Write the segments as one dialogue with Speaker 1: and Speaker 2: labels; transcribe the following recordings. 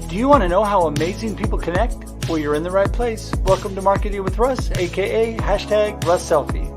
Speaker 1: Do you want to know how amazing people connect? Well, you're in the right place. Welcome to Marketing with Russ, aka #RussSelfie.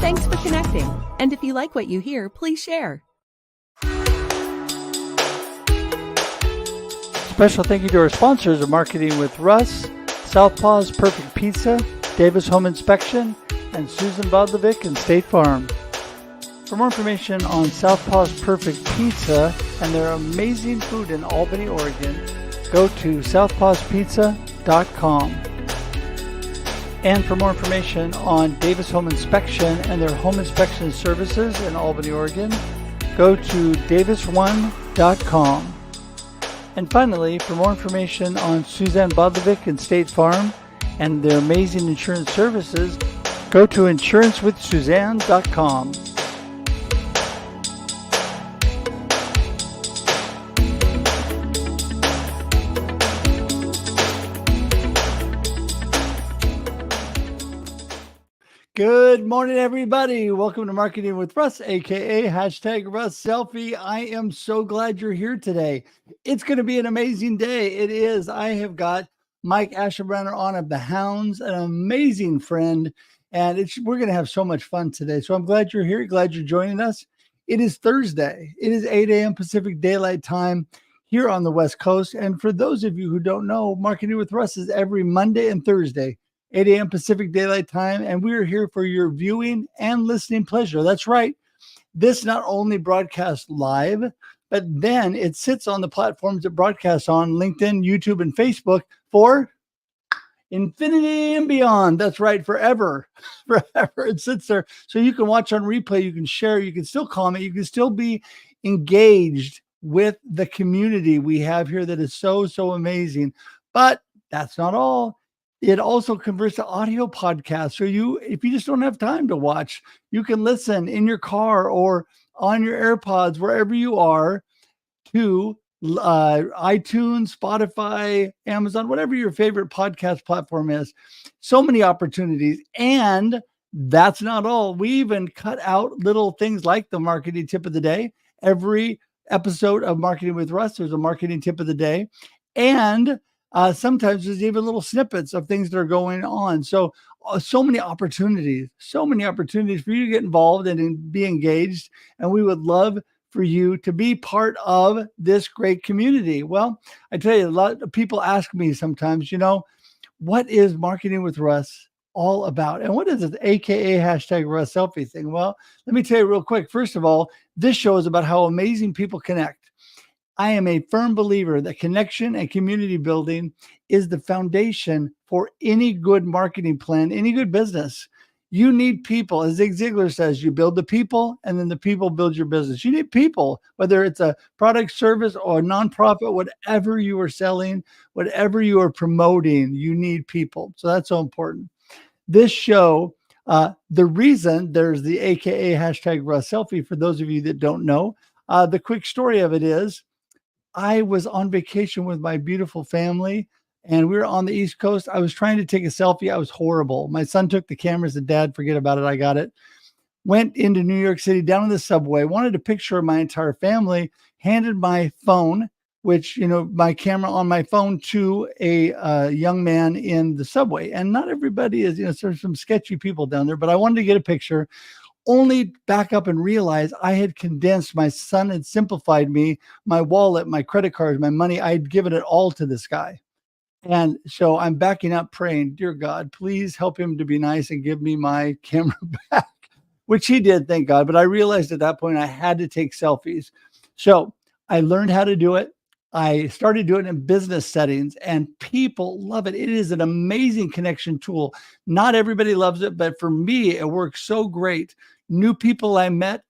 Speaker 2: Thanks for connecting. And if you like what you hear, please share.
Speaker 1: Special thank you to our sponsors of Marketing with Russ, Southpaw's Perfect Pizza, Davis Home Inspection, and Susan Bodlovic and State Farm. For more information on Southpaw's Perfect Pizza and their amazing food in Albany, Oregon, go to southpawspizza.com. And for more information on Davis Home Inspection and their home inspection services in Albany, Oregon, go to davis1.com. And finally, for more information on Suzanne Bodlovic and State Farm and their amazing insurance services, go to insurancewithsuzanne.com. Good morning, everybody. Welcome to Marketing with Russ, aka #RussSelfie. I am so glad you're here today. It's going to be an amazing day. It is. I have got Mike Ashabraner on of the Hounds, an amazing friend, and we're going to have so much fun today. So I'm glad you're here. Glad you're joining us. It is Thursday. It is 8 a.m. Pacific Daylight Time here on the West Coast. And for those of you who don't know, Marketing with Russ is every Monday and Thursday, 8 a.m. Pacific Daylight Time, and we're here for your viewing and listening pleasure. That's right. This not only broadcasts live, but then it sits on the platforms that broadcast on LinkedIn, YouTube, and Facebook for infinity and beyond. That's right, forever. Forever. It sits there. So you can watch on replay, you can share, you can still comment, you can still be engaged with the community we have here that is so, so amazing. But that's not all. It also converts to audio podcasts. So if you just don't have time to watch, you can listen in your car or on your AirPods, wherever you are, to iTunes, Spotify, Amazon, whatever your favorite podcast platform is. So many opportunities. And that's not all. We even cut out little things like the marketing tip of the day. Every episode of Marketing with Russ, there's a marketing tip of the day. And sometimes there's even little snippets of things that are going on. So many opportunities for you to get involved and be engaged. And we would love for you to be part of this great community. Well, I tell you, a lot of people ask me sometimes, what is Marketing with Russ all about? And what is it, AKA #RussSelfie thing? Well, let me tell you real quick. First of all, this show is about how amazing people connect. I am a firm believer that connection and community building is the foundation for any good marketing plan, any good business. You need people. As Zig Ziglar says, you build the people and then the people build your business. You need people, whether it's a product, service, or a nonprofit, whatever you are selling, whatever you are promoting, you need people. So that's so important. This show, the reason there's the AKA #RussSelfie, for those of you that don't know, the quick story of it is, I was on vacation with my beautiful family and we were on the East Coast. I was trying to take a selfie. I was horrible. My son took the camera, said, "Dad, forget about it. I got it." Went into New York City, down in the subway, wanted a picture of my entire family, handed my phone which, my camera on my phone to a young man in the subway. And not everybody is, there's some sketchy people down there, but I wanted to get a picture, only back up and realize I had condensed. My son had simplified me, my wallet, my credit cards, my money. I had given it all to this guy. And so I'm backing up praying, dear God, please help him to be nice and give me my camera back, which he did, thank God. But I realized at that point I had to take selfies. So I learned how to do it. I started doing it in business settings and people love it. It is an amazing connection tool. Not everybody loves it, but for me, it works so great. New people I met,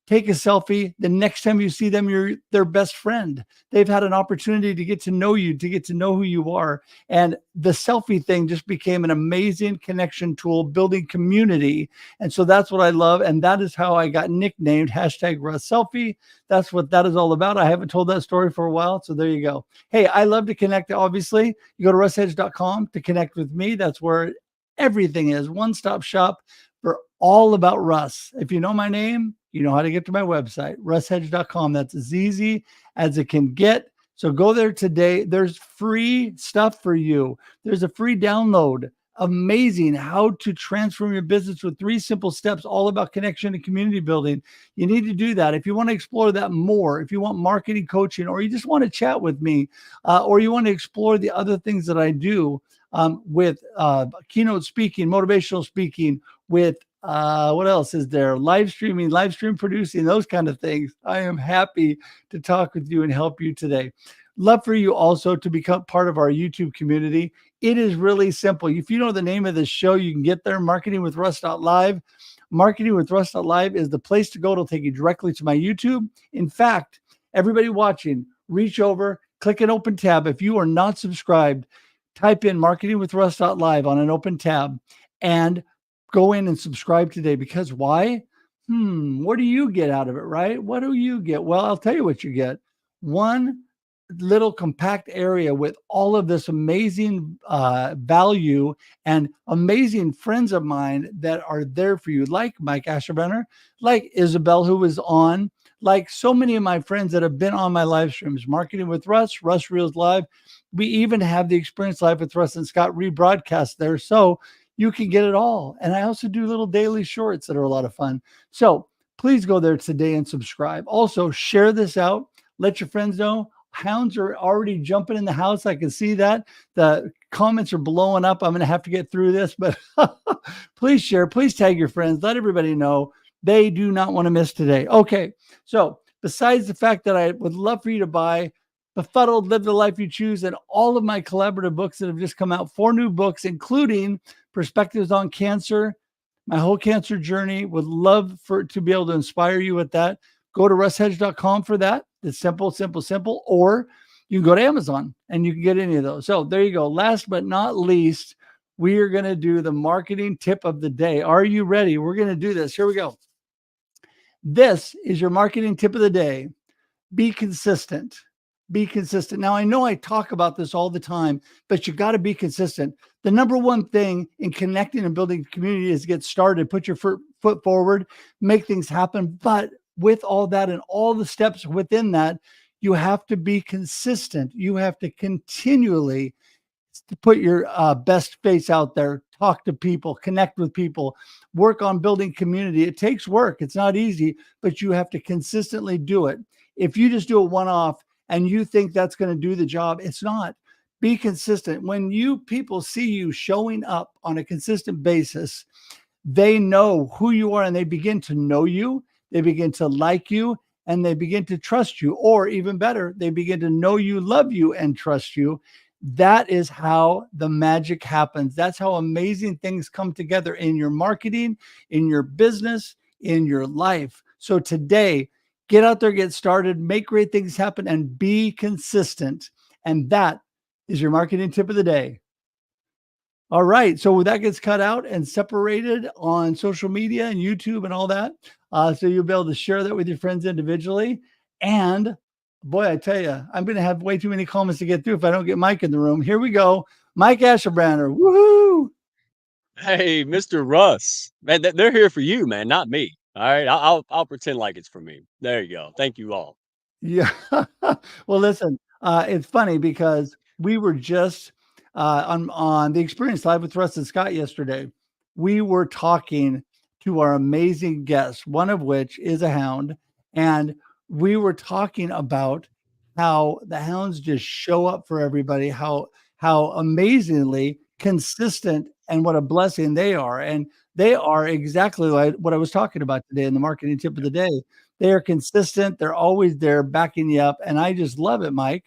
Speaker 1: take a selfie. The next time you see them, you're their best friend. They've had an opportunity to get to know you, to get to know who you are. And the selfie thing just became an amazing connection tool, building community. And so that's what I love. And that is how I got nicknamed #RussSelfie. That's what that is all about. I haven't told that story for a while. So there you go. Hey, I love to connect. Obviously, you go to RussHedge.com to connect with me. That's where everything is. One-stop shop for all about Russ. If you know my name, you know how to get to my website, RussHedge.com. That's as easy as it can get. So go there today. There's free stuff for you. There's a free download. Amazing how to transform your business with 3 simple steps, all about connection and community building. You need to do that. If you want to explore that more, if you want marketing coaching, or you just want to chat with me, or you want to explore the other things that I do with keynote speaking, motivational speaking, with what else is there? Live streaming, live stream producing, those kind of things. I am happy to talk with you and help you today. Love for you also to become part of our YouTube community. It is really simple. If you know the name of this show, you can get there, Marketing with Russ.live. Marketing with Russ.live is the place to go. It'll take you directly to my YouTube. In fact, everybody watching, reach over, click an open tab. If you are not subscribed, type in Marketing with Russ.live on an open tab and go in and subscribe today. Because why? What do you get out of it, right? What do you get? Well, I'll tell you what you get. One little compact area with all of this amazing value and amazing friends of mine that are there for you, like Mike Ashabraner, like Isabel, who was on, like so many of my friends that have been on my live streams, Marketing with Russ, Russ Reels Live. We even have the Experience Live with Russ and Scott rebroadcast there. So you can get it all. And I also do little daily shorts that are a lot of fun. So please go there today and subscribe. Also, share this out. Let your friends know. Hounds are already jumping in the house. I can see that. The comments are blowing up. I'm going to have to get through this, but please share. Please tag your friends. Let everybody know they do not want to miss today. Okay. So besides the fact that I would love for you to buy Befuddled, Live the Life You Choose, and all of my collaborative books that have just come out, 4 new books, including Perspectives on Cancer, my whole cancer journey. Would love to be able to inspire you with that. Go to RussHedge.com for that. It's simple, simple, simple. Or you can go to Amazon and you can get any of those. So there you go. Last but not least, we are going to do the marketing tip of the day. Are you ready? We're going to do this. Here we go. This is your marketing tip of the day. Be consistent. Be consistent. Now, I know I talk about this all the time, but you got to be consistent. The number one thing in connecting and building community is get started, put your foot forward, make things happen. But with all that and all the steps within that, you have to be consistent. You have to continually to put your best face out there, talk to people, connect with people, work on building community. It takes work. It's not easy, but you have to consistently do it. If you just do a one-off and you think that's going to do the job, it's not. Be consistent. When people see you showing up on a consistent basis, they know who you are and they begin to know you. They begin to like you and they begin to trust you. Or even better, they begin to know you, love you, and trust you. That is how the magic happens. That's how amazing things come together in your marketing, in your business, in your life. So today, get out there, get started, make great things happen, and be consistent. And that is your marketing tip of the day. All right. So that gets cut out and separated on social media and YouTube and all that. So you'll be able to share that with your friends individually. And boy, I tell you, I'm going to have way too many comments to get through if I don't get Mike in the room. Here we go. Mike Ashabraner. Woohoo.
Speaker 3: Hey, Mr. Russ, man, they're here for you, man, not me. All right, I'll pretend like it's for me. There you go. Thank you all.
Speaker 1: Yeah. Well, listen, It's funny because we were just on the Experience Live with Russ and Scott yesterday. We were talking to our amazing guests, one of which is a hound, and we were talking about how the hounds just show up for everybody, how amazingly consistent and what a blessing they are. And they are exactly like what I was talking about today in the marketing tip of the day. They are consistent. They're always there backing you up. And I just love it, Mike.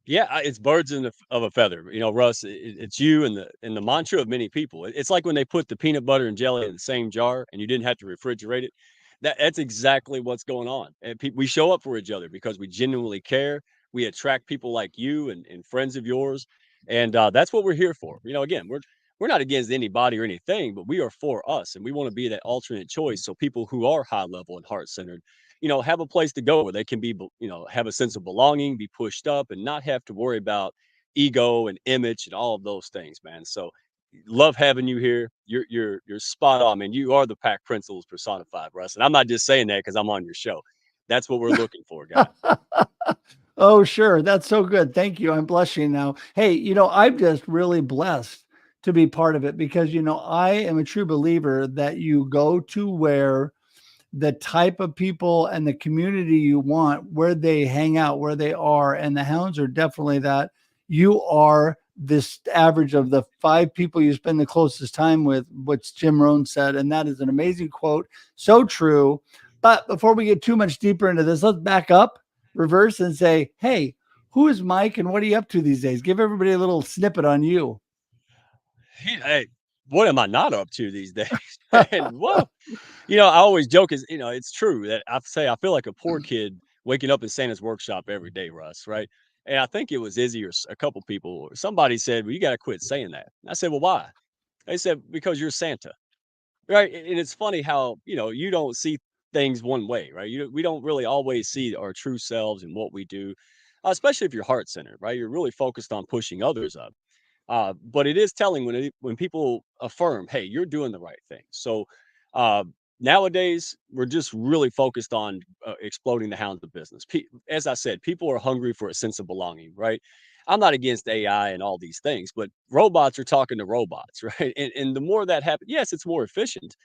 Speaker 3: Yeah, it's birds of a feather. You know, Russ, it's you and the mantra of many people. It's like when they put the peanut butter and jelly in the same jar and you didn't have to refrigerate it. That's exactly what's going on. And we show up for each other because we genuinely care. We attract people like you and friends of yours, and that's what we're here for. You know, again, we're not against anybody or anything, but we are for us, and we want to be that alternate choice. So people who are high level and heart centered, you know, have a place to go where they can be, you know, have a sense of belonging, be pushed up, and not have to worry about ego and image and all of those things, man. So love having you here. You're spot on, man. You are the pack principles personified, Russ. And I'm not just saying that because I'm on your show. That's what we're looking for, guy.
Speaker 1: Oh, sure. That's so good. Thank you. I'm blushing now. Hey, I'm just really blessed to be part of it because, I am a true believer that you go to where the type of people and the community you want, where they hang out, where they are. And the hounds are definitely that. You are this average of the 5 people you spend the closest time with, which Jim Rohn said. And that is an amazing quote. So true. But before we get too much deeper into this, let's back up, reverse, and say, hey, who is Mike and what are you up to these days? Give everybody a little snippet on you.
Speaker 3: Hey, what am I not up to these days? And whoa, you know, I always joke is, you know, it's true that I say I feel like a poor kid waking up in Santa's workshop every day, Russ, right? And I think it was Izzy or a couple people, or somebody said, well, you got to quit saying that. And I said, well, why? They said, because you're Santa. Right, and it's funny how, you know, you don't see things one way, right? We don't really always see our true selves and what we do, especially if you're heart-centered, right? You're really focused on pushing others up. But it is telling when people affirm, "Hey, you're doing the right thing." So, uh, nowadays, we're just really focused on, exploding the hounds of business. As I said, people are hungry for a sense of belonging, right? I'm not against AI and all these things, but robots are talking to robots, right? And the more that happens, yes, it's more efficient,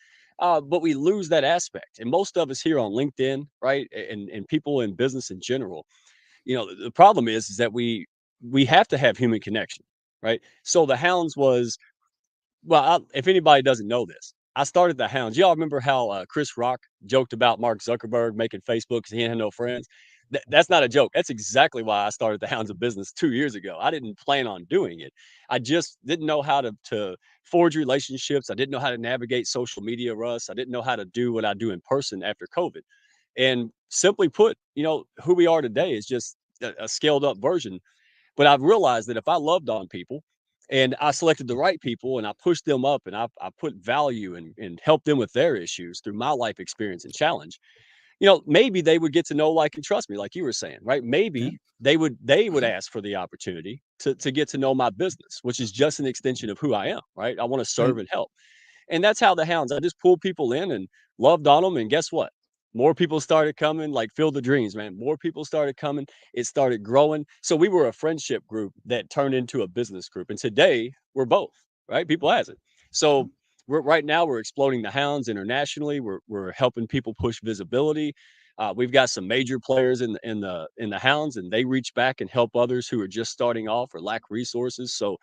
Speaker 3: but we lose that aspect. And most of us here on LinkedIn, right, and people in business in general, you know, the problem is that we have to have human connection, right? So the Hounds was well, if anybody doesn't know this, I started the Hounds. Y'all remember how Chris Rock joked about Mark Zuckerberg making Facebook because he had no friends? That's not a joke. That's exactly why I started the Hounds of Business 2 years ago. I didn't plan on doing it. I just didn't know how to forge relationships. I didn't know how to navigate social media, Russ. I didn't know how to do what I do in person after COVID. And simply put, you know, who we are today is just a scaled up version, but I've realized that if I loved on people and I selected the right people and I pushed them up and I put value and helped them with their issues through my life experience and challenge, you know, maybe they would get to know, like, and trust me, like you were saying, right?
Speaker 1: Yeah.
Speaker 3: Maybe they would ask for the opportunity to get to know my business, which is just an extension of who I am, right? I want to
Speaker 1: Right.
Speaker 3: serve and help. And that's how the Hounds, I just pulled people in and loved on them. And guess what? More people started coming, like Field the Dreams, man. More people started coming. It started growing. So we were a friendship group that turned into a business group. And today we're both, right? People has it. So we're right now we're exploding the Hounds internationally. We're helping people push visibility. We've got some major players in the Hounds, and they reach back and help others who are just starting off or lack resources. So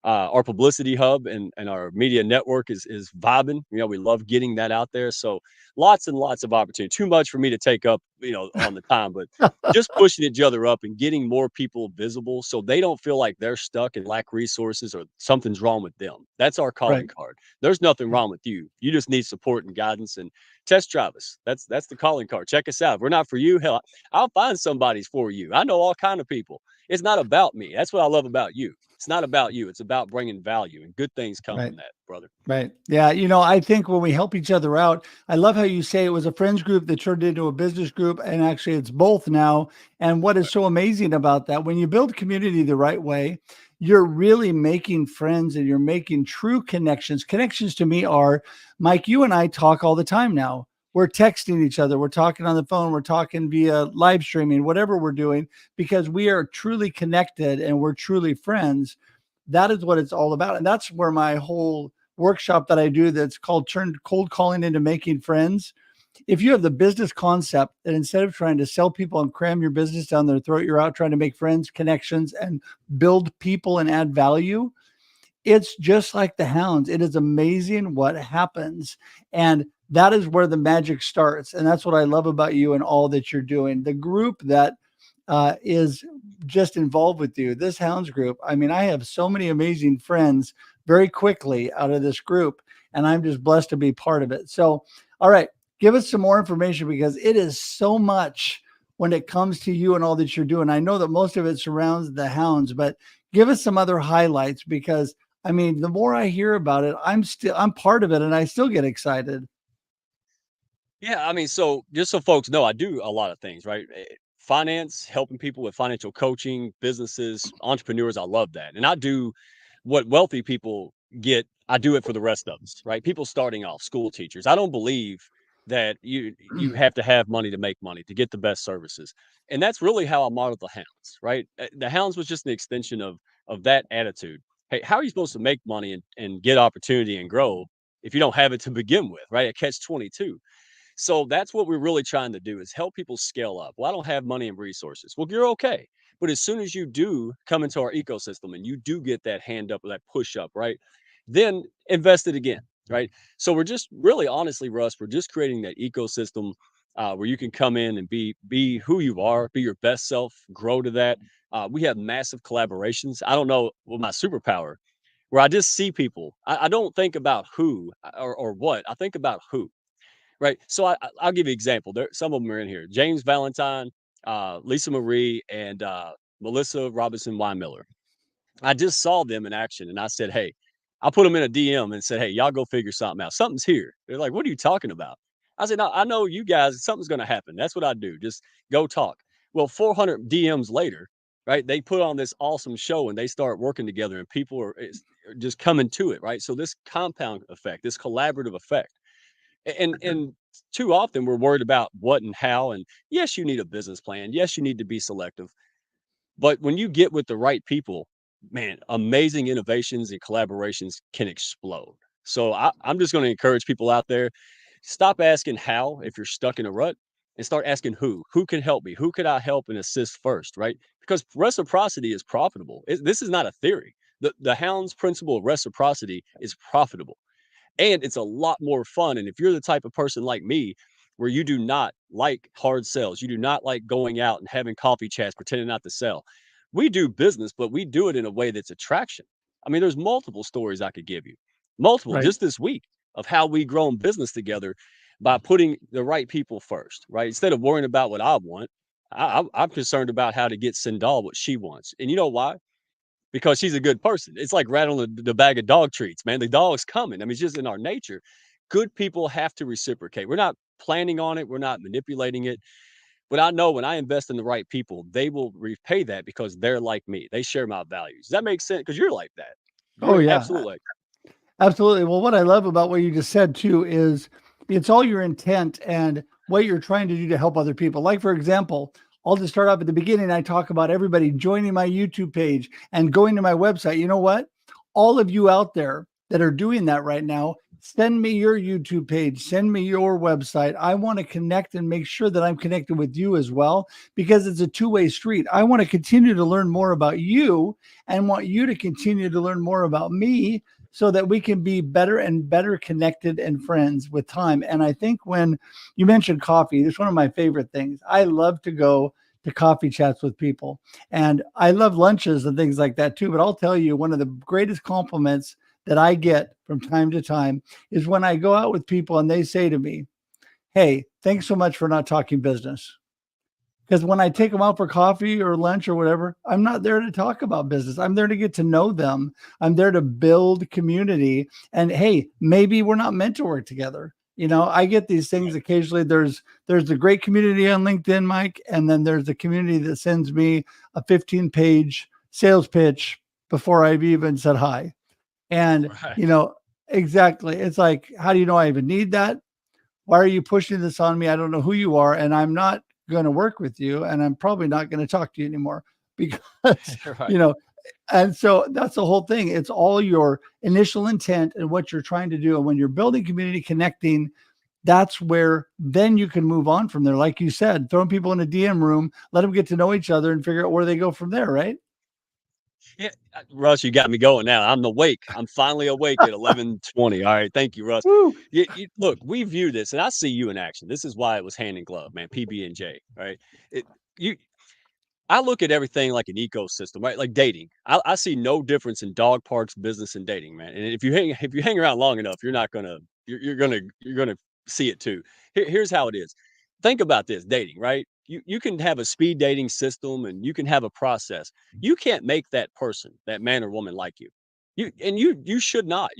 Speaker 3: our publicity hub and our media network is vibing. You know, we love getting that out there. So lots and lots of opportunity. Too much for me to take up, you know, on the time, but just pushing each other up and getting more people visible so they don't feel like they're stuck and lack resources or something's wrong with them. That's our
Speaker 1: Right.
Speaker 3: calling card. There's nothing wrong with you. You just need support and guidance and test drive us. That's the calling card. Check us out. If we're not for you, hell, I'll find somebody's for you. I know all kind of people. It's not about me. That's what I love about you. It's not about you. It's about bringing value, and good things come
Speaker 1: Right.
Speaker 3: from that, brother.
Speaker 1: Right. Yeah. I think when we help each other out, I love how you say it was a friends group that turned into a business group. And actually, it's both now. And what is
Speaker 3: Right.
Speaker 1: so amazing about that, when you build community the right way, you're really making friends and you're making true connections. Connections to me are, Mike, you and I talk all the time now. we're texting each other, we're talking on the phone, we're talking via live streaming, whatever we're doing, because we are truly connected and we're truly friends. That is what it's all about. And that's where my whole workshop that I do, that's called Turn Cold Calling into Making Friends. If you have the business concept that instead of trying to sell people and cram your business down their throat, you're out trying to make friends, connections, and build people and add value, it's just like the Hounds. It is amazing what happens. And that is where the magic starts. And that's what I love about you and all that you're doing. The group that is just involved with you, this Hounds group. I mean, I have so many amazing friends very quickly out of this group, and I'm just blessed to be part of it. So, all right, give us some more information, because it is so much when it comes to you and all that you're doing. I know that most of it surrounds the Hounds, but give us some other highlights, because I mean, the more I hear about it, I'm part of it, and I still get excited.
Speaker 3: Yeah, I mean, so just so folks know, I do a lot of things, right? Finance, helping people with financial coaching, businesses, entrepreneurs. I love that. And I do what wealthy people get. I do it for the rest of us, right? People starting off, school teachers. I don't believe that you have to have money to make money to get the best services. And that's really how I modeled the Hounds, right? The Hounds was just an extension of that attitude. Hey, how are you supposed to make money and get opportunity and grow if you don't have it to begin with, right? A catch 22. So that's what we're really trying to do, is help people scale up. Well, I don't have money and resources. Well, you're okay. But as soon as you do come into our ecosystem and you do get that hand up or that push up, right? Then invest it again, right? So we're just really honestly, Russ, we're just creating that ecosystem where you can come in and be who you are, be your best self, grow to that. We have massive collaborations. I don't know what my superpower, where I just see people. I don't think about who or what. I think about who. Right. So I'll give you an example. There, some of them are in here. James Valentine, Lisa Marie, and Melissa Robinson Weinmiller. I just saw them in action, and I said, "Hey," I put them in a DM and said, "Hey, y'all go figure something out. Something's here." They're like, "What are you talking about?" I said, "No, I know you guys. Something's going to happen. That's what I do. Just go talk." Well, 400 DMs later, right? They put on this awesome show, and they start working together, and people are just coming to it, right? So this compound effect, this collaborative effect. And too often we're worried about what and how. And yes, you need a business plan. Yes, you need to be selective. But when you get with the right people, man, amazing innovations and collaborations can explode. So I'm just going to encourage people out there, stop asking how if you're stuck in a rut, and start asking who. Who can help me? Who could I help and assist first, right? Because reciprocity is profitable. This is not a theory. The Hounds principle of reciprocity is profitable, and it's a lot more fun. And if you're the type of person like me, where you do not like hard sales, you do not like going out and having coffee chats, pretending not to sell. We do business, but we do it in a way that's attraction. I mean, there's multiple stories I could give you, multiple
Speaker 1: Right.
Speaker 3: just this week, of how we grown business together by putting the right people first, right? Instead of worrying about what I want, I'm concerned about how to get Sindal what she wants. And you know why? Because she's a good person. It's like rattling the bag of dog treats, man. The dog's coming. I mean, it's just in our nature. Good people have to reciprocate. We're not planning on it. We're not manipulating it. But I know when I invest in the right people, they will repay that because they're like me. They share my values. Does that make sense? Because you're like that.
Speaker 1: Oh,
Speaker 3: You're
Speaker 1: yeah.
Speaker 3: absolutely like
Speaker 1: Absolutely. Well, what I love about what you just said too is it's all your intent and what you're trying to do to help other people. Like, for example, I'll just start off at the beginning. I talk about everybody joining my YouTube page and going to my website. You know what? All of you out there that are doing that right now, send me your YouTube page, send me your website. I want to connect and make sure that I'm connected with you as well, because it's a two-way street. I want to continue to learn more about you and want you to continue to learn more about me, so that we can be better and better connected and friends with time. And I think when you mentioned coffee, it's one of my favorite things. I love to go to coffee chats with people, and I love lunches and things like that too. But I'll tell you, one of the greatest compliments that I get from time to time is when I go out with people and they say to me, "Hey, thanks so much for not talking business." Because when I take them out for coffee or lunch or whatever, I'm not there to talk about business. I'm there to get to know them. I'm there to build community. And hey, maybe we're not meant to work together. You know, I get these things occasionally. There's the great community on LinkedIn, Mike, and then there's the community that sends me a 15-page sales pitch before I've even said hi. And
Speaker 3: right.
Speaker 1: you know, exactly. It's like, how do you know I even need that? Why are you pushing this on me? I don't know who you are, and I'm not going to work with you, and I'm probably not going to talk to you anymore because,
Speaker 3: Right.
Speaker 1: you know, and so that's the whole thing. It's all your initial intent and what you're trying to do. And when you're building community, connecting, that's where then you can move on from there. Like you said, throwing people in a DM room, let them get to know each other and figure out where they go from there, right?
Speaker 3: Yeah, Russ, you got me going now. I'm awake. I'm finally awake at 11:20. All right, thank you, Russ.
Speaker 1: Woo.
Speaker 3: Look, we view this, and I see you in action. This is why it was hand in glove, man. PB and J, right? It, you I look at everything like an ecosystem, right? Like dating. I see no difference in dog parks, business, and dating, man. And if you hang around long enough, you're gonna see it too. Here's how it is. Think about this dating, right? You can have a speed dating system and you can have a process. You can't make that person, that man or woman like you. You should not.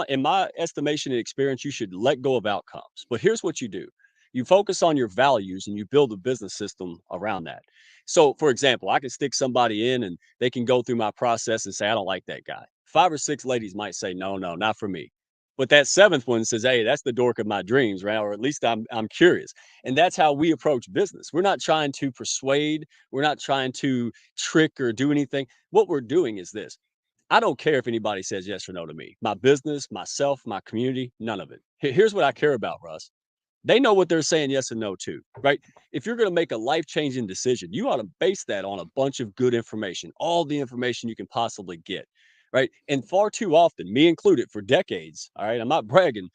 Speaker 3: In my estimation and experience, you should let go of outcomes. But here's what you do. You focus on your values and you build a business system around that. So, for example, I can stick somebody in and they can go through my process and say, I don't like that guy. 5 or 6 ladies might say, no, no, not for me. But that seventh one says, hey, that's the dork of my dreams, right? Or at least I'm curious. And that's how we approach business. We're not trying to persuade, we're not trying to trick or do anything. What we're doing is this. I don't care if anybody says yes or no to me. My business, myself, my community, none of it. Here's what I care about, Russ. They know what they're saying yes and no to, right? If you're going to make a life-changing decision, you ought to base that on a bunch of good information, all the information you can possibly get, right? And far too often, me included, for decades, all right, I'm not bragging,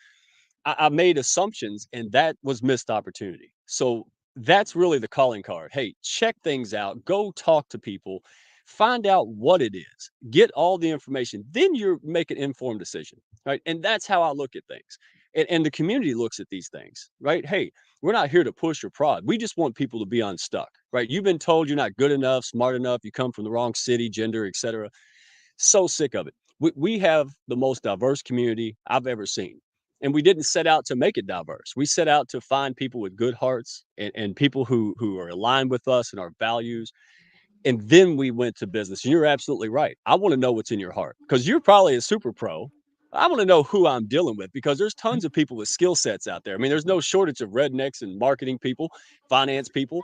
Speaker 3: I made assumptions and that was missed opportunity. So that's really the calling card. Hey, check things out, go talk to people, find out what it is, get all the information, then you're make an informed decision, right? And that's how I look at things. And the community looks at these things, right? Hey, we're not here to push or prod. We just want people to be unstuck, right? You've been told you're not good enough, smart enough, you come from the wrong city, gender, etc. So sick of it. We have the most diverse community I've ever seen. And we didn't set out to make it diverse. We set out to find people with good hearts and people who are aligned with us and our values. And then we went to business. And you're absolutely right. I want to know what's in your heart because you're probably a super pro. I want to know who I'm dealing with because there's tons of people with skill sets out there. I mean, there's no shortage of rednecks and marketing people, finance people.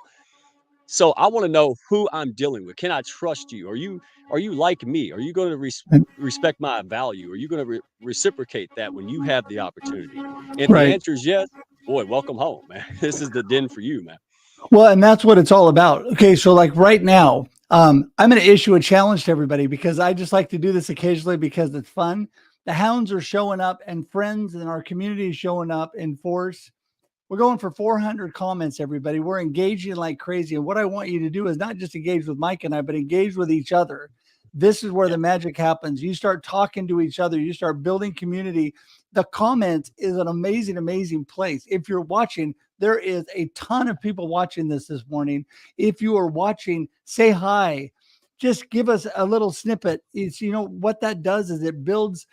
Speaker 3: So I want to know who I'm dealing with. Can I trust you? Are you like me? Are you going to respect my value? Are you going to reciprocate that when you have the opportunity? And if the
Speaker 1: Right.
Speaker 3: answer is yes, boy, welcome home, man. This is the den for you, man.
Speaker 1: Well, and that's what it's all about. Okay, so like right now, I'm going to issue a challenge to everybody because I just like to do this occasionally because it's fun. The hounds are showing up, and friends in our community is showing up in force. We're going for 400 comments, everybody. We're engaging like crazy. And what I want you to do is not just engage with Mike and I, but engage with each other. This is where
Speaker 3: Yeah.
Speaker 1: the magic happens. You start talking to each other, you start building community. The comments is an amazing, amazing place. If you're watching, there is a ton of people watching this morning. If you are watching, say hi. Just give us a little snippet. It's, you know, what that does is it builds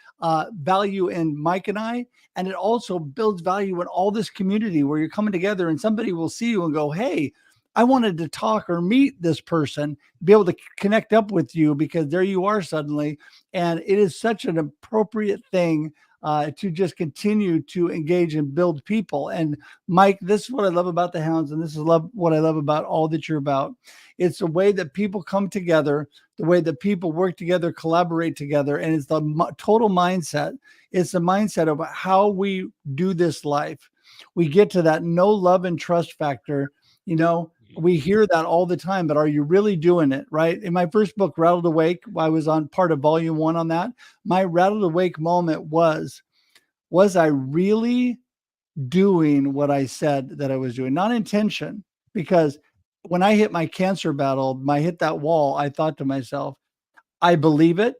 Speaker 1: value in Mike and I, and it also builds value in all this community where you're coming together and somebody will see you and go, hey, I wanted to talk or meet this person, be able to connect up with you because there you are suddenly. And it is such an appropriate thing to just continue to engage and build people. And Mike, this is what I love about the Hounds, and this is what I love about all that you're about. It's the way that people come together, the way that people work together, collaborate together, and it's the total mindset. It's the mindset of how we do this life. We get to that know, love, and trust factor. You know, we hear that all the time, but are you really doing it? Right. In my first book, Rattled Awake, I was on part of volume 1 on that. My rattled awake moment was I really doing what I said that I was doing? Not intention, because when I hit my cancer battle, I hit that wall, I thought to myself, I believe it.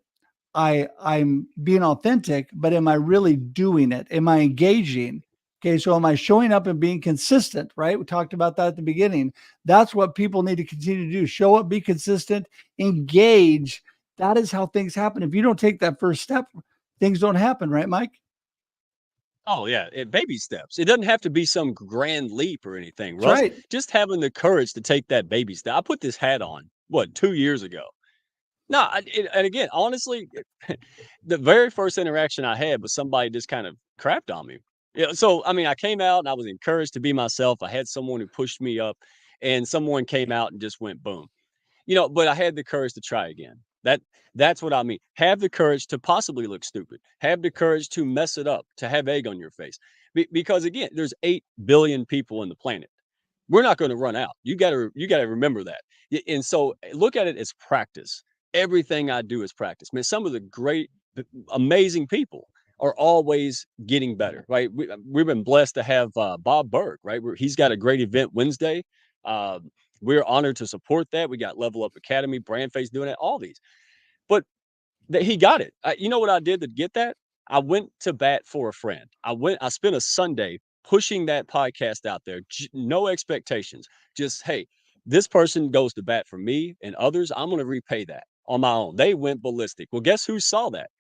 Speaker 1: I'm being authentic, but am I really doing it? Am I engaging? Okay, so am I showing up and being consistent, right? We talked about that at the beginning. That's what people need to continue to do. Show up, be consistent, engage. That is how things happen. If you don't take that first step, things don't happen, right, Mike?
Speaker 3: Oh yeah, baby steps. It doesn't have to be some grand leap or anything,
Speaker 1: That's
Speaker 3: Russ.
Speaker 1: right.
Speaker 3: Just having the courage to take that baby step. I put this hat on, what, 2 years ago. No, and again, honestly, the very first interaction I had was somebody just kind of crapped on me. Yeah, so I mean, I came out and I was encouraged to be myself. I had someone who pushed me up, and someone came out and just went boom. But I had the courage to try again. That's what I mean. Have the courage to possibly look stupid. Have the courage to mess it up, to have egg on your face. Because again, there's 8 billion people on the planet. We're not going to run out. You got to remember that. And so look at it as practice. Everything I do is practice. Man, some of the great amazing people are always getting better, right? We've been blessed to have Bob Berg, right? He's got a great event Wednesday. Uh, we're honored to support that. We got Level Up Academy, Brand Face doing it, all these. But he got it. You know what I did to get that? I went to bat for a friend. I spent a Sunday pushing that podcast out there. No expectations. Just, hey, this person goes to bat for me and others. I'm going to repay that on my own. They went ballistic. Well, guess who saw that?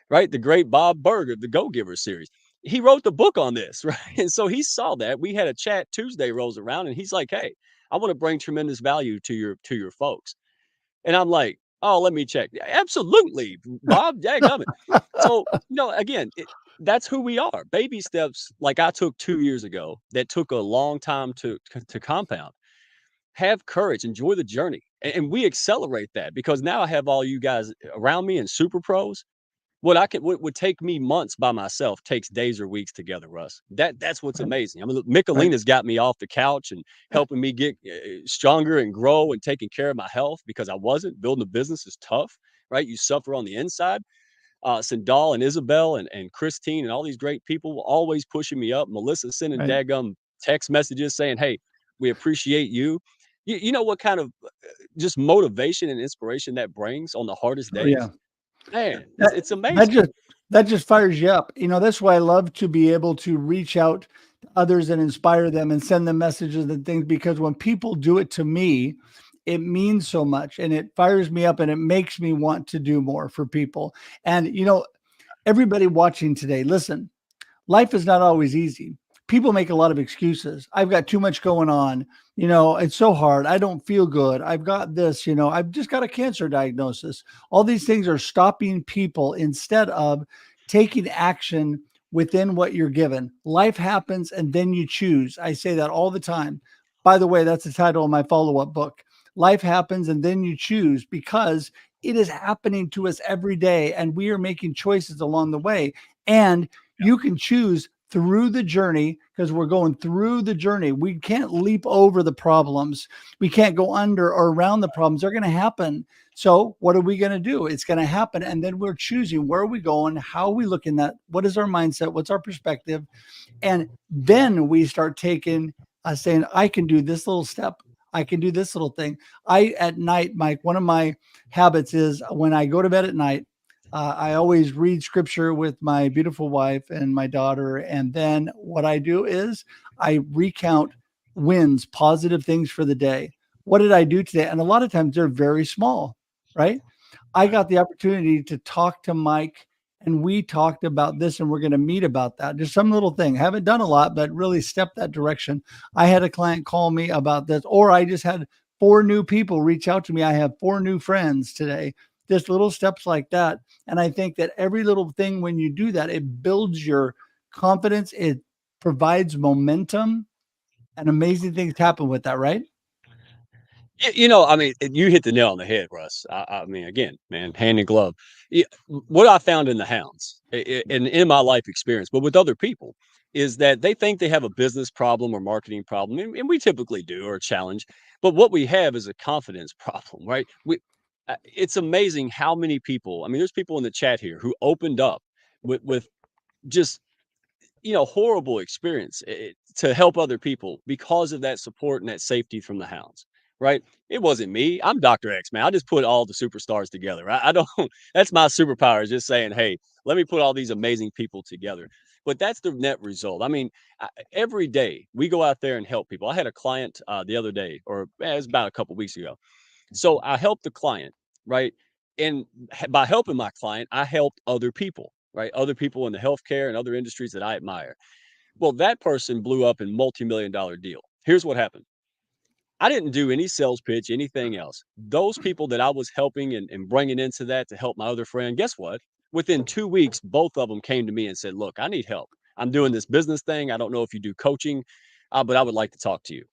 Speaker 3: Right? The great Bob Berg of the Go Giver series. He wrote the book on this, right? And so he saw that. We had a chat Tuesday rolls around and he's like, "Hey, I want to bring tremendous value to your folks." And I'm like, "Oh, let me check." "Yeah, absolutely, Bob, dadgummit." So, again, that's who we are. Baby steps like I took 2 years ago that took a long time to compound. Have courage, enjoy the journey. And we accelerate that because now I have all you guys around me and super pros. What would take me months by myself takes days or weeks together, Russ. That's what's
Speaker 1: Right.
Speaker 3: amazing. I mean, look,
Speaker 1: Right.
Speaker 3: Michelina's got me off the couch and helping me get stronger and grow and taking care of my health because I wasn't. Building a business is tough, right? You suffer on the inside. Sandal and Isabel and Christine and all these great people always pushing me up. Melissa sending
Speaker 1: Right.
Speaker 3: daggum text messages saying, "Hey, we appreciate you." You know what kind of just motivation and inspiration that brings on the hardest
Speaker 1: Oh, yeah.
Speaker 3: days? Man, it's
Speaker 1: That
Speaker 3: it's
Speaker 1: that
Speaker 3: amazing.
Speaker 1: just fires you up. That's why I love to be able to reach out to others and inspire them and send them messages and things because when people do it to me, it means so much and it fires me up and it makes me want to do more for people. And everybody watching today, listen, life is not always easy. People make a lot of excuses. I've got too much going on. It's so hard. I don't feel good. I've got this, I've just got a cancer diagnosis. All these things are stopping people instead of taking action within what you're given. Life happens and then you choose. I say that all the time. By the way, that's the title of my follow up book. Life happens and then you choose because it is happening to us every day and we are making choices along the way. And you can choose through the journey because we're going through the journey. We can't leap over the problems. We can't go under or around the problems. They're going to happen. So what are we going to do? It's going to happen. And then we're choosing where are we going? How are we looking at? What is our mindset? What's our perspective? And then we start taking, saying, I can do this little step. I can do this little thing. At night, Mike, one of my habits is when I go to bed at night, I always read scripture with my beautiful wife and my daughter. And then what I do is I recount wins, positive things for the day. What did I do today? And a lot of times they're very small, right? I got the opportunity to talk to Mike and we talked about this and we're going to meet about that. Just some little thing. Haven't done a lot, but really stepped that direction. I had a client call me about this, or I just had 4 new people reach out to me. I have 4 new friends today. Just little steps like that. And I think that every little thing, when you do that, it builds your confidence. It provides momentum and amazing things happen with that, right?
Speaker 3: I mean, you hit the nail on the head, Russ. I mean, again, man, hand in glove. What I found in the hounds and in my life experience, but with other people, is that they think they have a business problem or marketing problem, and we typically do, or a challenge. But what we have is a confidence problem, right? It's amazing how many people. I mean, there's people in the chat here who opened up with just horrible experience to help other people because of that support and that safety from the hounds, right? It wasn't me. I'm Dr. X, man. I just put all the superstars together. I don't, that's my superpower is just saying, hey, let me put all these amazing people together. But that's the net result. I mean, every day we go out there and help people. I had a client the other day, or it was about a couple weeks ago. So I helped the client, right? And by helping my client, I helped other people, right? Other people in the healthcare and other industries that I admire. Well, that person blew up in multi-million-dollar deal. Here's what happened. I didn't do any sales pitch, anything else. Those people that I was helping and bringing into that to help my other friend, guess what? Within 2 weeks, both of them came to me and said, look, I need help. I'm doing this business thing. I don't know if you do coaching, but I would like to talk to you.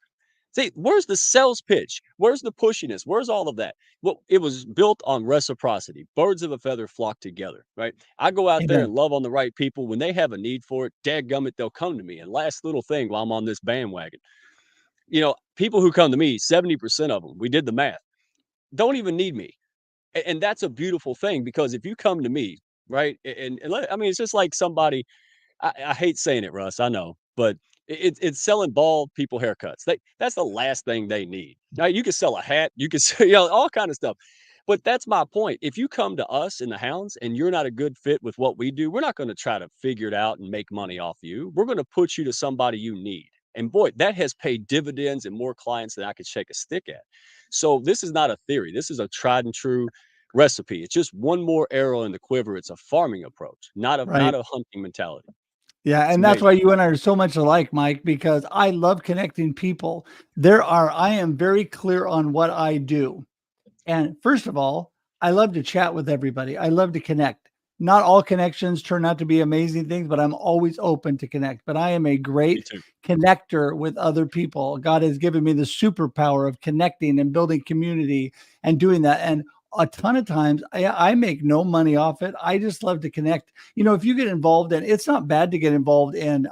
Speaker 3: See, where's the sales pitch? Where's the pushiness? Where's all of that? Well, it was built on reciprocity. Birds of a feather flock together, right? I go out there
Speaker 1: Amen.
Speaker 3: and love on the right people. When they have a need for it, dadgummit, they'll come to me. And last little thing while I'm on this bandwagon, people who come to me, 70% of them, we did the math, don't even need me. And that's a beautiful thing because if you come to me, right? I mean, it's just like somebody, I hate saying it, Russ, I know, but it's selling bald people haircuts. That's the last thing they need. Now you can sell a hat, you can sell, all kind of stuff. But that's my point. If you come to us in the Hounds and you're not a good fit with what we do, we're not going to try to figure it out and make money off you. We're going to put you to somebody you need. And boy, that has paid dividends and more clients than I could shake a stick at. So this is not a theory. This is a tried and true recipe. It's just one more arrow in the quiver. It's a farming approach, not
Speaker 1: Right.
Speaker 3: a hunting mentality.
Speaker 1: Yeah,
Speaker 3: It's
Speaker 1: and that's
Speaker 3: amazing.
Speaker 1: why you and I are so much alike, Mike, because I love connecting people. I am very clear on what I do. And first of all, I love to chat with everybody. I love to connect. Not all connections turn out to be amazing things, but I'm always open to connect. But I am a
Speaker 3: Me
Speaker 1: great
Speaker 3: too.
Speaker 1: connector with other people. God has given me the superpower of connecting and building community and doing that. And a ton of times I make no money off it. I just love to connect. If you get involved in, it's not bad to get involved in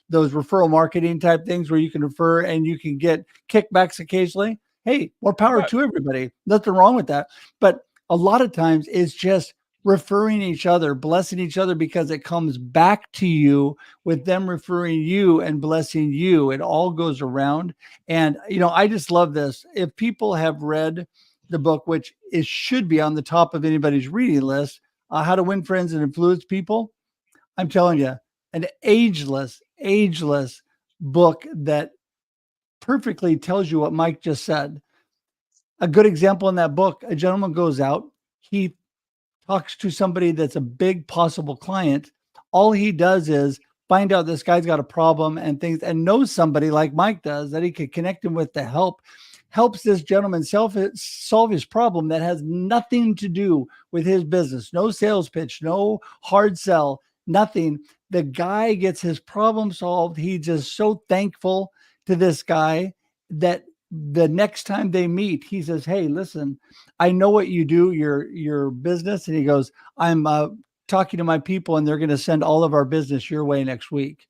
Speaker 1: those referral marketing type things where you can refer and you can get kickbacks occasionally. Hey, more power
Speaker 3: Right.
Speaker 1: to everybody. Nothing wrong with that. But a lot of times it's just referring each other, blessing each other because it comes back to you with them referring you and blessing you. It all goes around. And, I just love this. If people have read the book, which it should be on the top of anybody's reading list, How to Win Friends and Influence People, I'm telling you, an ageless book that perfectly tells you what Mike just said. A good example in that book, a gentleman goes out, he talks to somebody that's a big possible client. All he does is find out this guy's got a problem and things and knows somebody like Mike does that he could connect him with to helps this gentleman solve his problem that has nothing to do with his business. No sales pitch, no hard sell, nothing. The guy gets his problem solved. He's just so thankful to this guy that the next time they meet, he says, "Hey, listen, I know what you do, your business." And he goes, "I'm talking to my people and they're going to send all of our business your way next week."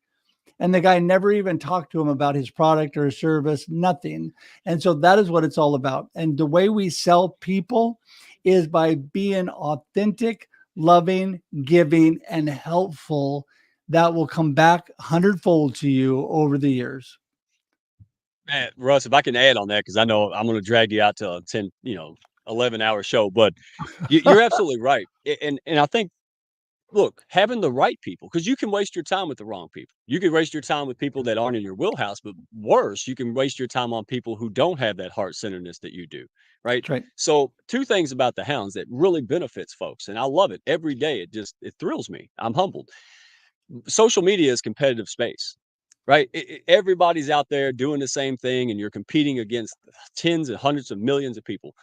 Speaker 1: And the guy never even talked to him about his product or his service, nothing. And so that is what it's all about. And the way we sell people is by being authentic, loving, giving, and helpful. That will come back hundredfold to you over the years.
Speaker 3: Man, Russ, if I can add on that, because I know I'm going to drag you out to a 10, 11-hour show, but you're absolutely right. And I think, look, having the right people, because you can waste your time with the wrong people. You can waste your time with people that aren't in your wheelhouse, but worse, you can waste your time on people who don't have that heart centeredness that you do. Right.
Speaker 1: That's right.
Speaker 3: So, two things about the Hounds that really benefits folks, and I love it every day. It thrills me. I'm humbled. Social media is competitive space, right? Everybody's out there doing the same thing, and you're competing against tens and hundreds of millions of people.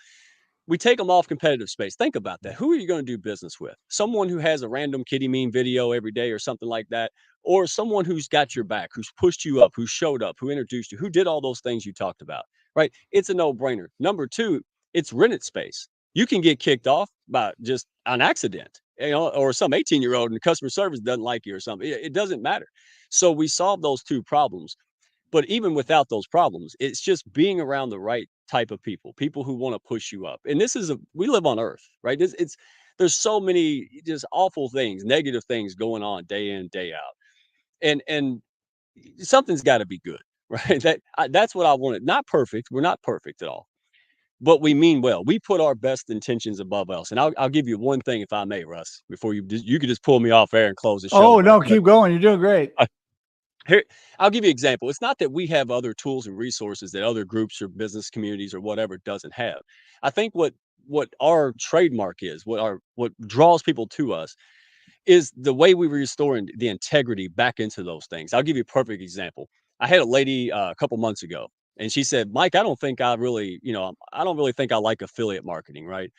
Speaker 3: We take them off competitive space. Think about that. Who are you going to do business with? Someone who has a random kitty meme video every day or something like that, or someone who's got your back, who's pushed you up, who showed up, who introduced you, who did all those things you talked about, right? It's a no-brainer. Number two, it's rented space. You can get kicked off by just an accident, or some 18-year-old and customer service doesn't like you or something. It doesn't matter. So we solve those two problems. But even without those problems, it's just being around the right type of people, people who want to push you up. And we live on earth, right? There's so many just awful things, negative things going on day in, day out. And something's got to be good, right? That's what I wanted. Not perfect. We're not perfect at all, but we mean well. We put our best intentions above else. And I'll give you one thing, if I may, Russ, before you could just pull me off air and close the show.
Speaker 1: Oh,
Speaker 3: But
Speaker 1: no, keep going. You're doing great.
Speaker 3: here, I'll give you an example. It's not that we have other tools and resources that other groups or business communities or whatever doesn't have. I think what our trademark is, what draws people to us, is the way we restore the integrity back into those things. I'll give you a perfect example. I had a lady a couple months ago, and she said, "Mike, I don't really think I like affiliate marketing, right?"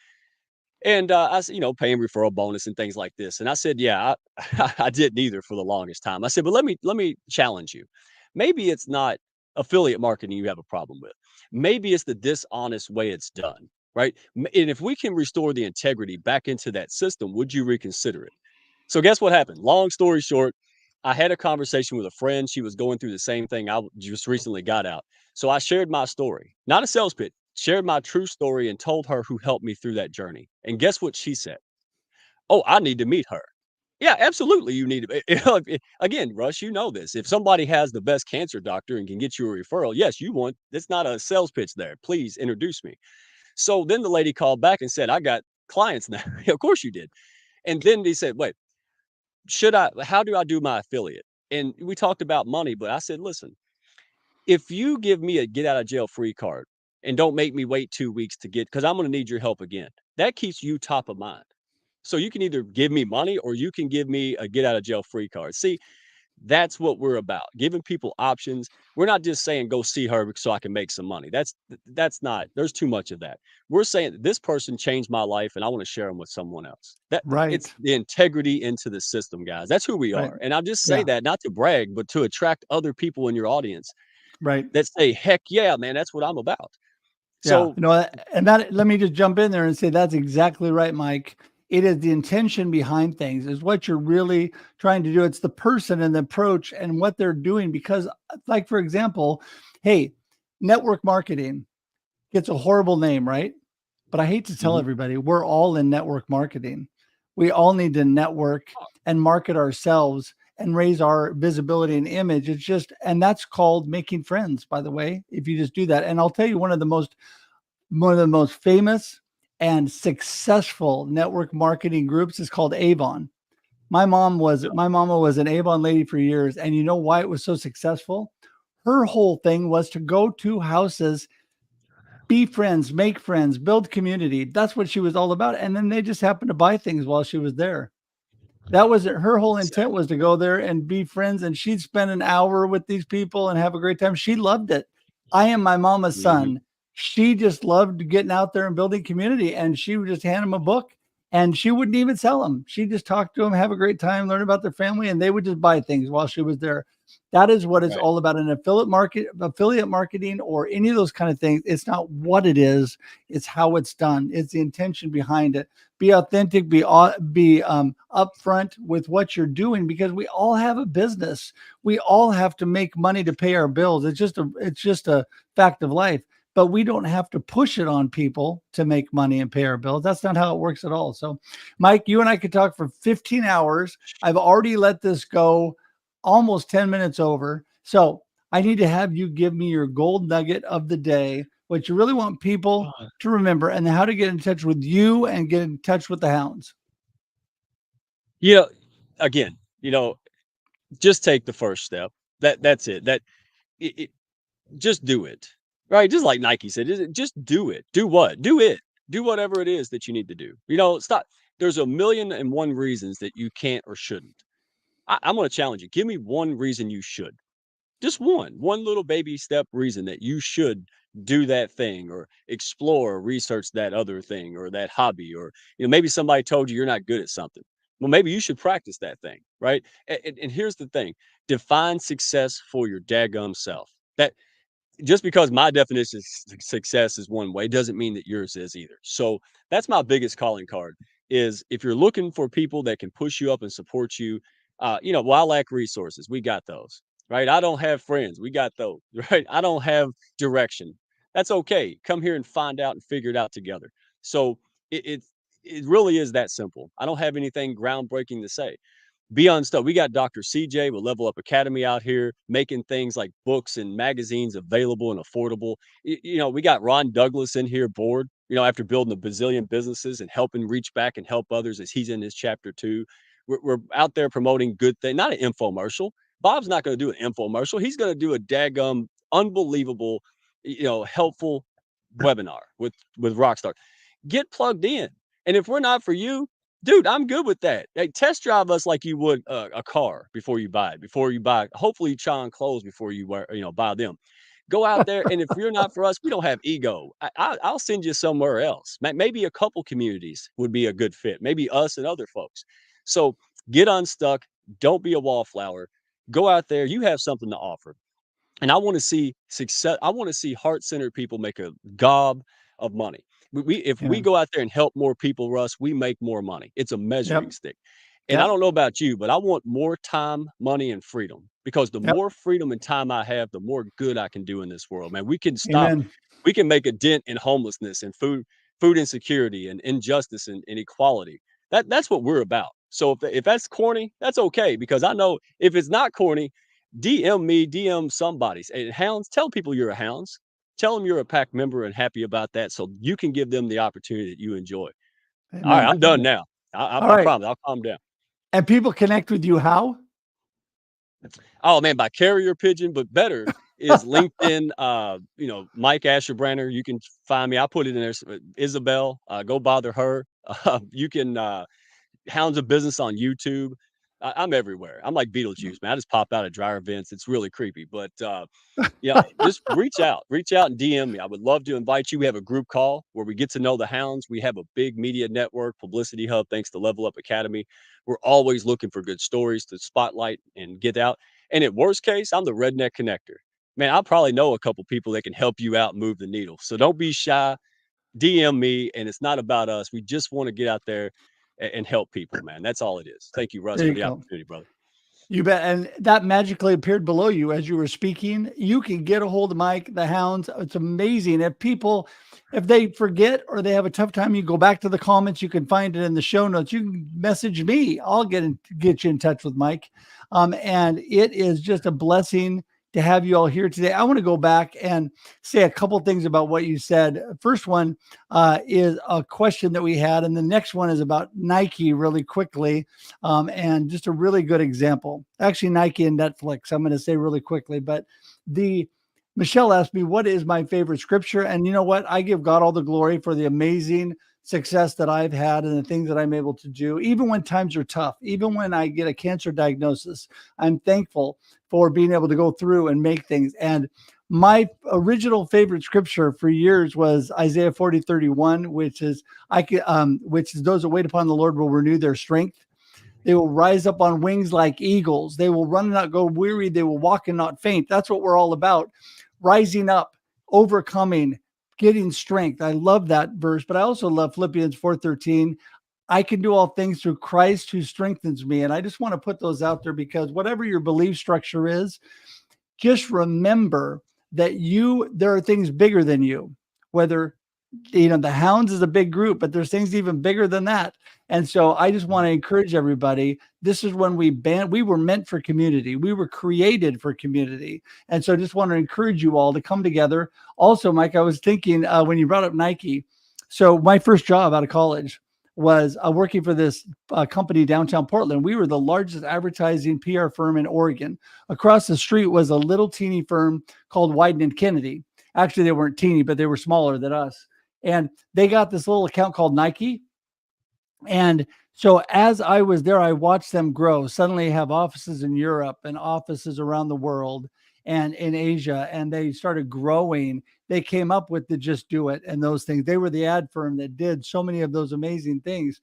Speaker 3: And I said, paying referral bonus and things like this. And I said, yeah, I didn't either for the longest time. I said, but let me challenge you. Maybe it's not affiliate marketing you have a problem with. Maybe it's the dishonest way it's done, right? And if we can restore the integrity back into that system, would you reconsider it? So guess what happened? Long story short, I had a conversation with a friend. She was going through the same thing I just recently got out. So I shared my story, not a sales pitch, shared my true story and told her who helped me through that journey. And guess what she said? Oh, I need to meet her. Yeah, absolutely. You need to. Again, Russ, you know this. If somebody has the best cancer doctor and can get you a referral, yes, you want. It's not a sales pitch there. Please introduce me. So then the lady called back and said, I got clients now. Of course you did. And then he said, wait, how do I do my affiliate? And we talked about money, but I said, listen, if you give me a get out of jail free card and don't make me wait 2 weeks to get, because I'm going to need your help again, that keeps you top of mind. So you can either give me money or you can give me a get out of jail free card. See, that's what we're about, giving people options. We're not just saying go see her so I can make some money. That's not. There's too much of that. We're saying this person changed my life and I want to share them with someone else. That it's
Speaker 1: Right.
Speaker 3: the integrity into the system, guys. That's who we
Speaker 1: Right.
Speaker 3: are. And I just say
Speaker 1: Yeah.
Speaker 3: that not to brag, but to attract other people in your audience
Speaker 1: Right.
Speaker 3: that say, heck yeah, man, that's what I'm about.
Speaker 1: Yeah.
Speaker 3: So
Speaker 1: And that, let me just jump in there and say that's exactly right, Mike. It is the intention behind things, is what you're really trying to do. It's the person and the approach and what they're doing. Because, like, for example, hey, network marketing gets a horrible name, right? But I hate to tell
Speaker 3: mhm.
Speaker 1: everybody, we're all in network marketing. We all need to network and market ourselves and raise our visibility and image. It's just, and that's called making friends, by the way, if you just do that. And I'll tell you, one of the most famous and successful network marketing groups is called Avon.
Speaker 3: Yeah,
Speaker 1: My mama was an Avon lady for years. And you know why it was so successful? Her whole thing was to go to houses, be friends, make friends, build community. That's what she was all about. And then they just happened to buy things while she was there. That was it. Her whole intent
Speaker 3: exactly.
Speaker 1: was to go there and be friends. And she'd spend an hour with these people and have a great time. She loved it. I am my mama's
Speaker 3: Mhm.
Speaker 1: son. She just loved getting out there and building community. And she would just hand them a book and she wouldn't even sell them. She'd just talk to them, have a great time, learn about their family, and they would just buy things while she was there. That is what it's
Speaker 3: Right.
Speaker 1: all about. An affiliate marketing, or any of those kind of things. It's not what it is, it's how it's done. It's the intention behind it. Be authentic, be upfront with what you're doing, because we all have a business. We all have to make money to pay our bills. It's just a fact of life. But we don't have to push it on people to make money and pay our bills. That's not how it works at all. So, Mike, you and I could talk for 15 hours. I've already let this go almost 10 minutes over. So I need to have you give me your gold nugget of the day, what you really want people
Speaker 3: Uh,
Speaker 1: to remember, and how to get in touch with you and get in touch with the hounds.
Speaker 3: you know, again, just take the first step. That's it. It just do it. Right? Just like Nike said, just do it. Do what? Do it. Do whatever it is that you need to do. Stop. There's a million and one reasons that you can't or shouldn't. I'm going to challenge you. Give me one reason you should. Just one little baby step reason that you should do that thing or explore or research that other thing or that hobby, or maybe somebody told you you're not good at something. Well, maybe you should practice that thing, right? And here's the thing: define success for your daggum self. That just because my definition of success is one way doesn't mean that yours is either. So that's my biggest calling card: is if you're looking for people that can push you up and support you. Well, I lack resources. We got those, right? I don't have friends. We got those, right? I don't have direction. That's okay. Come here and find out and figure it out together. So it really is that simple. I don't have anything groundbreaking to say beyond stuff. We got Dr. CJ with Level Up Academy out here making things like books and magazines available and affordable. We got Ron Douglas in here bored, after building a bazillion businesses and helping reach back and help others as he's in his chapter two. We're out there promoting good things, not an infomercial. Bob's not going to do an infomercial. He's going to do a daggum unbelievable, helpful webinar with Rockstar. Get plugged in. And if we're not for you, dude, I'm good with that. Hey, test drive us like you would a car before you buy it. Before you buy, hopefully you try on clothes before you buy them. Go out there, and if you're not for us, we don't have ego. I'll send you somewhere else. Maybe a couple communities would be a good fit. Maybe us and other folks. So get unstuck. Don't be a wallflower. Go out there. You have something to offer. And I want to see success. I want to see heart-centered people make a gob of money. If we
Speaker 1: Yeah.
Speaker 3: go out there and help more people, Russ, we make more money. It's a
Speaker 1: Yep.
Speaker 3: measuring stick. And I
Speaker 1: Yep.
Speaker 3: don't know about you, but I want more time, money, and freedom, because the
Speaker 1: Yep.
Speaker 3: more freedom and time I have, the more good I can do in this world. Man,
Speaker 1: Amen.
Speaker 3: we can make a dent in homelessness and food insecurity and injustice and inequality. That's what we're about. So if that's corny, that's okay, because I know if it's not corny, DM me, DM somebody. And Hounds, tell people you're a Hounds. Tell them you're a pack member and happy about that, so you can give them the opportunity that you enjoy. All right,
Speaker 1: Amen.
Speaker 3: I'm done now.
Speaker 1: All
Speaker 3: I
Speaker 1: right.
Speaker 3: promise I'll calm down.
Speaker 1: And people connect with you how?
Speaker 3: Oh man, by carrier pigeon, but better is LinkedIn. Mike Ashabraner. You can find me. I put it in there. Isabel, go bother her. You can Hounds of Business on YouTube. I'm everywhere. I'm like Beetlejuice, man. I just pop out at dryer vents. It's really creepy, but just reach out and DM me. I would love to invite you. We have a group call where we get to know the Hounds. We have a big media network, publicity hub, thanks to Level Up Academy. We're always looking for good stories to spotlight and get out. And at worst case, I'm the redneck connector. Man, I probably know a couple people that can help you out and move the needle. So don't be shy. DM me, and it's not about us. We just want to get out there and help people, man. That's all it is. Thank you, Russ,
Speaker 1: There
Speaker 3: for
Speaker 1: you
Speaker 3: the
Speaker 1: go.
Speaker 3: opportunity, brother.
Speaker 1: You bet. And that magically appeared below you as you were speaking. You can get a hold of Mike, the Hounds. It's amazing. If they forget or they have a tough time, you go back to the comments. You can find it in the show notes. You can message me. I'll get you in touch with Mike. And it is just a blessing to have you all here today. I want to go back and say a couple things about what you said. First one is a question that we had, and the next one is about Nike really quickly. And just a really good example. Actually, Nike and Netflix, I'm going to say really quickly, but Michelle asked me, what is my favorite scripture? And you know what? I give God all the glory for the amazing success that I've had and the things that I'm able to do, even when times are tough, even when I get a cancer diagnosis. I'm thankful for being able to go through and make things. And my original favorite scripture for years was Isaiah 40:31, which is those that wait upon the Lord will renew their strength. They will rise up on wings like eagles. They will run and not go weary. They will walk and not faint. That's what we're all about. Rising up, overcoming, getting strength. I love that verse, but I also love Philippians 4:13. I can do all things through Christ who strengthens me. And I just want to put those out there because whatever your belief structure is, just remember that there are things bigger than you, whether the Hounds is a big group, but there's things even bigger than that. And so I just want to encourage everybody. This is when we were meant for community. We were created for community. And so I just want to encourage you all to come together. Also, Mike, I was thinking when you brought up Nike. So my first job out of college was working for this company downtown Portland. We were the largest advertising PR firm in Oregon. Across the street was a little teeny firm called Wyden and Kennedy. Actually, they weren't teeny, but they were smaller than us. And they got this little account called Nike. And so as I was there, I watched them grow. Suddenly have offices in Europe and offices around the world and in Asia. And they started growing. They came up with the Just Do It and those things. They were the ad firm that did so many of those amazing things.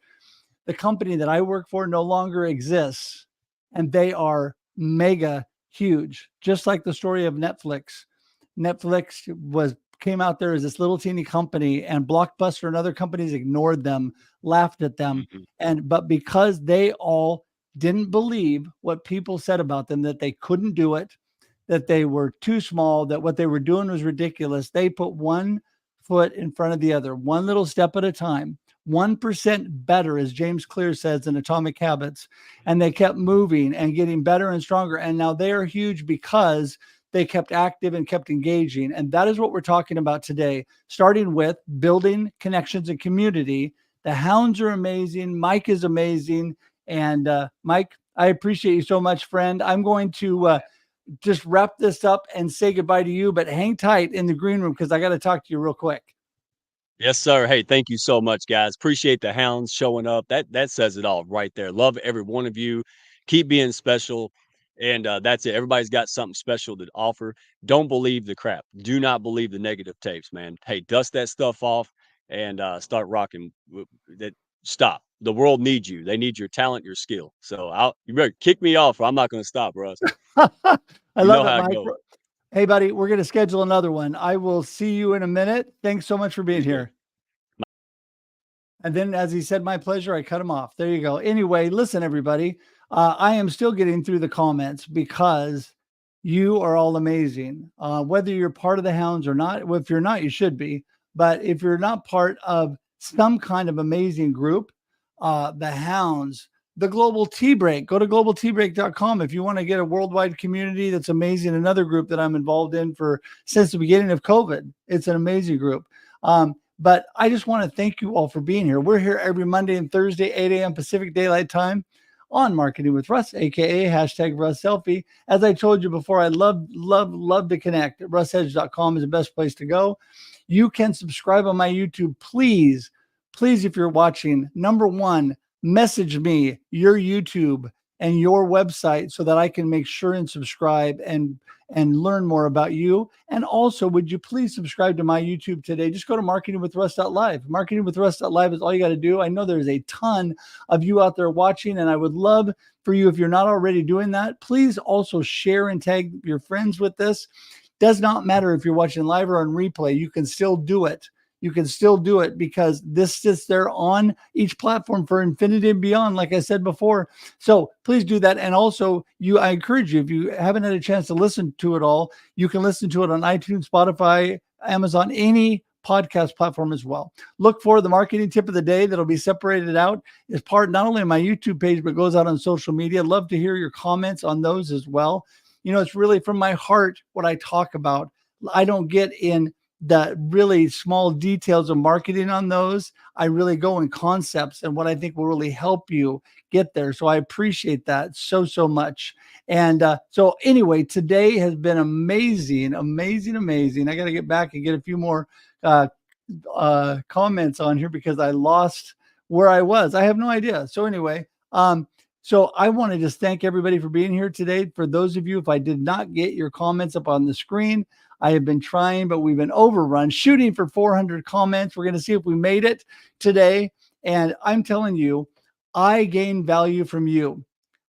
Speaker 1: The company that I work for no longer exists. And they are mega huge, just like the story of Netflix. Netflix came out there as this little teeny company, and Blockbuster and other companies ignored them, laughed at them. But because they all didn't believe what people said about them, that they couldn't do it, that they were too small, that what they were doing was ridiculous, they put one foot in front of the other, one little step at a time, 1% better, as James Clear says in Atomic Habits. And they kept moving and getting better and stronger. And now they are huge because they kept active and kept engaging. And that is what we're talking about today, starting with building connections and community. The Hounds are amazing. Mike is amazing. And Mike, I appreciate you so much, friend. I'm going to just wrap this up and say goodbye to you, but hang tight in the green room because I got to talk to you real quick.
Speaker 3: Yes, sir. Hey, thank you so much, guys. Appreciate the Hounds showing up. That says it all right there. Love every one of you. Keep being special. And that's it. Everybody's got something special to offer. Don't believe the crap. Do not believe the negative tapes, man. Hey, dust that stuff off and start rocking. That stop. The world needs you. They need your talent, your skill. So you better kick me off, or I'm not going to stop, Russ.
Speaker 1: I
Speaker 3: You
Speaker 1: love
Speaker 3: know
Speaker 1: it,
Speaker 3: how it
Speaker 1: Mike.
Speaker 3: goes.
Speaker 1: Hey, buddy, we're going to schedule another one. I will see you in a minute. Thanks so much for being
Speaker 3: Appreciate it.
Speaker 1: here. And then, as he said, my pleasure, I cut him off. There you go. Anyway, listen, everybody, I am still getting through the comments because you are all amazing. Whether you're part of the Hounds or not, well, if you're not, you should be. But if you're not part of some kind of amazing group, the Hounds, the Global Tea Break, go to globalteabreak.com if you want to get a worldwide community that's amazing. Another group that I'm involved in since the beginning of COVID. It's an amazing group. But I just want to thank you all for being here. We're here every Monday and Thursday, 8 a.m. Pacific Daylight Time on Marketing with Russ, aka hashtag RussSelfie. As I told you before, I love to connect. RussHedge.com is the best place to go. You can subscribe on my YouTube. Please, if you're watching, number one, message me your YouTube and your website so that I can make sure and subscribe and learn more about you. And also, would you please subscribe to my YouTube today? Just go to marketingwithruss.live. Marketingwithruss.live is all you got to do. I know there's a ton of you out there watching, and I would love for you, if you're not already doing that, please also share and tag your friends with this. Does not matter if you're watching live or on replay. You can still do it. You can still do it because this sits there on each platform for infinity and beyond, like I said before. So please do that. And also, I encourage you, if you haven't had a chance to listen to it all, you can listen to it on iTunes, Spotify, Amazon, any podcast platform as well. Look for the marketing tip of the day that'll be separated out as part not only of my YouTube page, but goes out on social media. Love to hear your comments on those as well. You know, it's really from my heart what I talk about. I don't get in the really small details of marketing on those. I really go in concepts and what I think will really help you get there. So I appreciate that so much. And so anyway, today has been amazing. I got to get back and get a few more comments on here because I lost where I was. I have no idea. So anyway, so I want to just thank everybody for being here today. For those of you, if I did not get your comments up on the screen, I have been trying, but we've been overrun, shooting for 400 comments. We're going to see if we made it today. And I'm telling you, I gain value from you.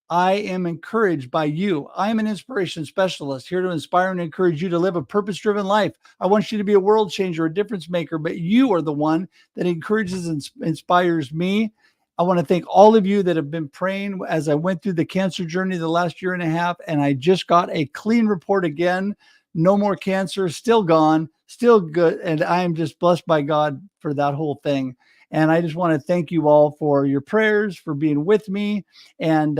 Speaker 1: I am encouraged by you. I am an inspiration specialist here to inspire and encourage you to live a purpose-driven life. I want you to be a world changer, a difference maker, but you are the one that encourages and inspires me. I want to thank all of you that have been praying as I went through the cancer journey the last year and a half, and I just got a clean report again. No more cancer, still gone, still good. And I am just blessed by God for that whole thing. And I just want to thank you all for your prayers, for being with me. And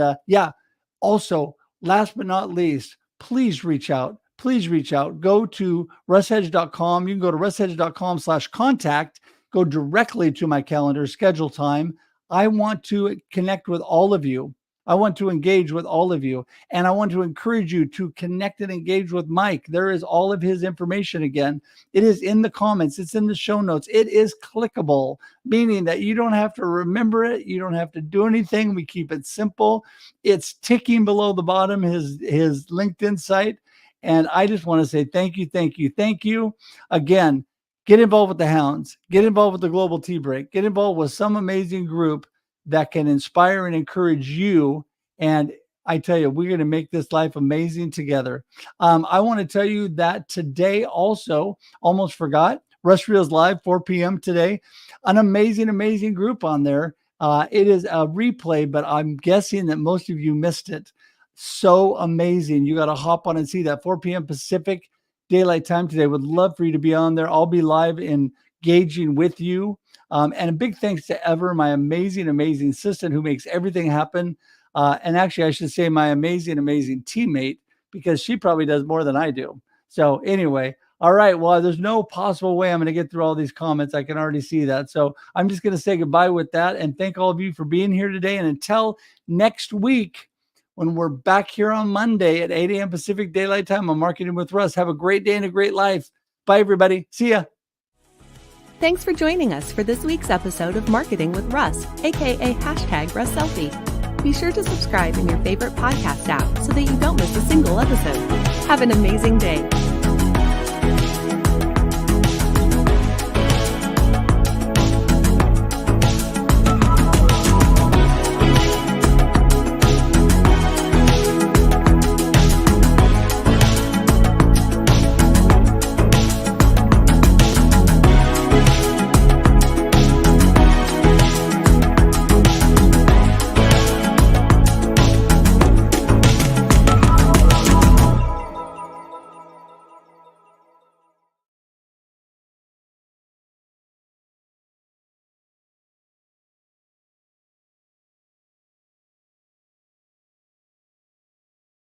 Speaker 1: also, last but not least, please reach out. Go to RussHedge.com. You can go to RussHedge.com/contact. Go directly to my calendar, schedule time. I want to connect with all of you. I want to engage with all of you. And I want to encourage you to connect and engage with Mike. There is all of his information again. It is in the comments. It's in the show notes. It is clickable, meaning that you don't have to remember it. You don't have to do anything. We keep it simple. It's ticking below the bottom, his LinkedIn site. And I just want to say thank you. Again, get involved with the Hounds. Get involved with the Global Tea Break. Get involved with some amazing group that can inspire and encourage you. And I tell you, we're going to make this life amazing together. I want to tell you that today also, almost forgot, Russ Reels Live, 4 p.m. today. An amazing group on there. It is a replay, but I'm guessing that most of you missed it. So amazing. You got to hop on and see that 4 p.m. Pacific Daylight Time today. Would love for you to be on there. I'll be live engaging with you. And a big thanks to Ever, my amazing assistant who makes everything happen. And actually, I should say my amazing teammate, because she probably does more than I do. So anyway, all right. Well, there's no possible way I'm going to get through all these comments. I can already see that. So I'm just going to say goodbye with that and thank all of you for being here today. And until next week, when we're back here on Monday at 8 a.m. Pacific Daylight Time on Marketing with Russ, have a great day and a great life. Bye, everybody. See ya.
Speaker 2: Thanks for joining us for this week's episode of Marketing with Russ, aka hashtag RussSelfie. Be sure to subscribe in your favorite podcast app so that you don't miss a single episode. Have an amazing day.